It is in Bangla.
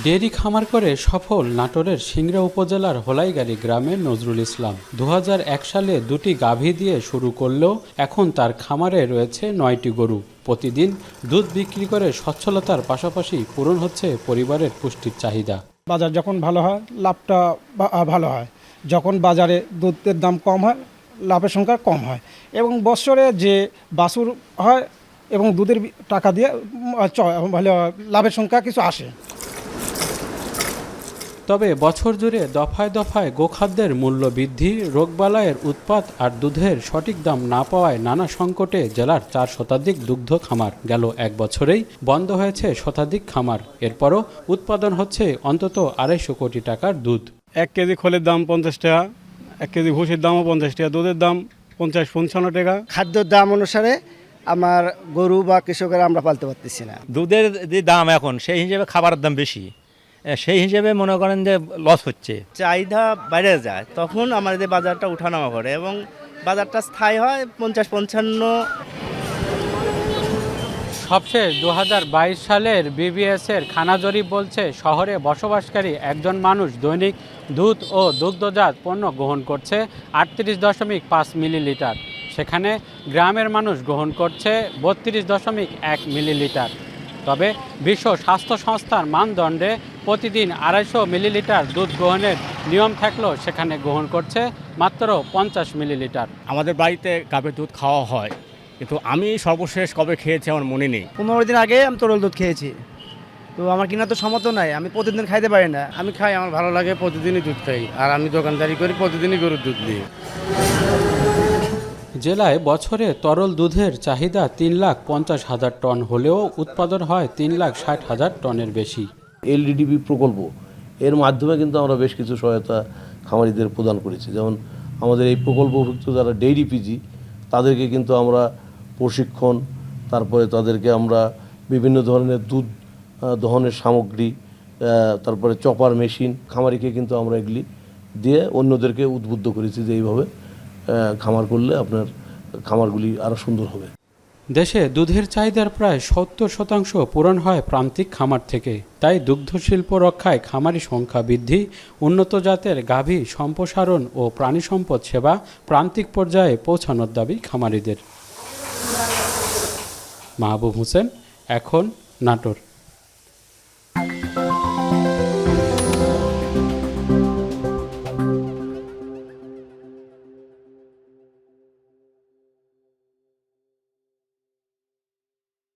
ডেয়ারি খামার করে সফল নাটোরের সিংড়া উপজেলার হোলাইগাড়ী গ্রামের নজরুল ইসলাম 2001 সালে দুটি গাভী দিয়ে শুরু করলেও এখন তার খামারে রয়েছে 9টি গরু। প্রতিদিন দুধ বিক্রি করে সচ্ছলতার পাশাপাশি পূরণ হচ্ছে পরিবারের পুষ্টির চাহিদা। বাজার যখন ভালো হয় লাভটা ভালো হয়, যখন বাজারে দুধের দাম কম হয় লাভের সংখ্যা কম হয়, এবং বছরে যে বাছুর হয় এবং দুধের টাকা দিয়ে ভালো লাভের সংখ্যা কিছু আসে। তবে বছর জুড়ে দফায় দফায় গোখাদ্যের মূল্য বৃদ্ধি, রোগবালাইয়ের উৎপাত আর দুধের সঠিক দাম না পাওয়ায় নানা সংকটে জেলার 4 শতাধিক দুগ্ধ খামার। গেল এক বছরেই বন্ধ হয়েছে শতাধিক খামার। এরপরও উৎপাদন হচ্ছে অন্তত 250 কোটি টাকার দুধ। 1 কেজি খোলের দাম 50 টাকা, 1 কেজি ভুসির দামও 50 টাকা, দুধের দাম 50-55 টাকা। খাদ্যের দাম অনুসারে আমার গরু বা কৃষকেরা আমরা পালতে পারতেছি না। দুধের যে দাম এখন সেই হিসেবে খাবারের দাম বেশি, সেই হিসেবে মনে করেন যে লস হচ্ছে। চাহিদা বাইরে যায় তখন আমাদের বাজারটা উঠানামা করে এবং বাজারটা স্থায়ী হয় 50-55। সবশেষ 2022 সালের বিবিএসের খানা জরিপ বলছে শহরে বসবাসকারী একজন মানুষ দৈনিক দুধ ও দুগ্ধজাত পণ্য গ্রহণ করছে 38.5 মিলিলিটার, সেখানে গ্রামের মানুষ গ্রহণ করছে 32.1 মিলিলিটার। তবে বিশ্ব স্বাস্থ্য সংস্থার মানদণ্ডে প্রতিদিন 250 মিলিলিটার দুধ গ্রহণের নিয়ম থাকলেও সেখানে গ্রহণ করছে মাত্র 50 মিলিলিটার। আমাদের বাড়িতে গাভীর দুধ খাওয়া হয়, কিন্তু আমি সর্বশেষ কবে খেয়েছি আমার মনে নেই। 15 দিন আগে আমি তরল দুধ খেয়েছি, তো আমার কিনা তো সমর্থ নাই, আমি প্রতিদিন খাইতে পারি না। আমি খাই, আমার ভালো লাগে, প্রতিদিনই দুধ খাই, আর আমি দোকানদারি করি, প্রতিদিনই গরুর দুধ দিই। জেলায় বছরে তরল দুধের চাহিদা 3,50,000 টন হলেও উৎপাদন হয় 3,60,000 টনের বেশি। এলডিডিপি প্রকল্প এর মাধ্যমে কিন্তু আমরা বেশ কিছু সহায়তা খামারিদের প্রদান করেছি। যেমন আমাদের এই প্রকল্পভুক্ত যারা ডেইরি পিজি তাদেরকে কিন্তু আমরা প্রশিক্ষণ, তারপরে তাদেরকে আমরা বিভিন্ন ধরনের দুধ দহনের সামগ্রী, তারপরে চপার মেশিন, খামারিকে কিন্তু আমরা এগুলি দিয়ে অন্যদেরকে উদ্বুদ্ধ করেছি যে এইভাবে খামার করলে আপনার খামারগুলি আরও সুন্দর হবে। দেশে দুধের চাহিদার প্রায় 70% পূরণ হয় প্রান্তিক খামার থেকে। তাই দুগ্ধ শিল্প রক্ষায় খামারি সংখ্যা বৃদ্ধি, উন্নত জাতের গাভী সম্প্রসারণ ও প্রাণী সম্পদ সেবা প্রান্তিক পর্যায়ে পৌঁছানোর দাবি খামারিদের। মাহবুব হোসেন, এখন, নাটোর।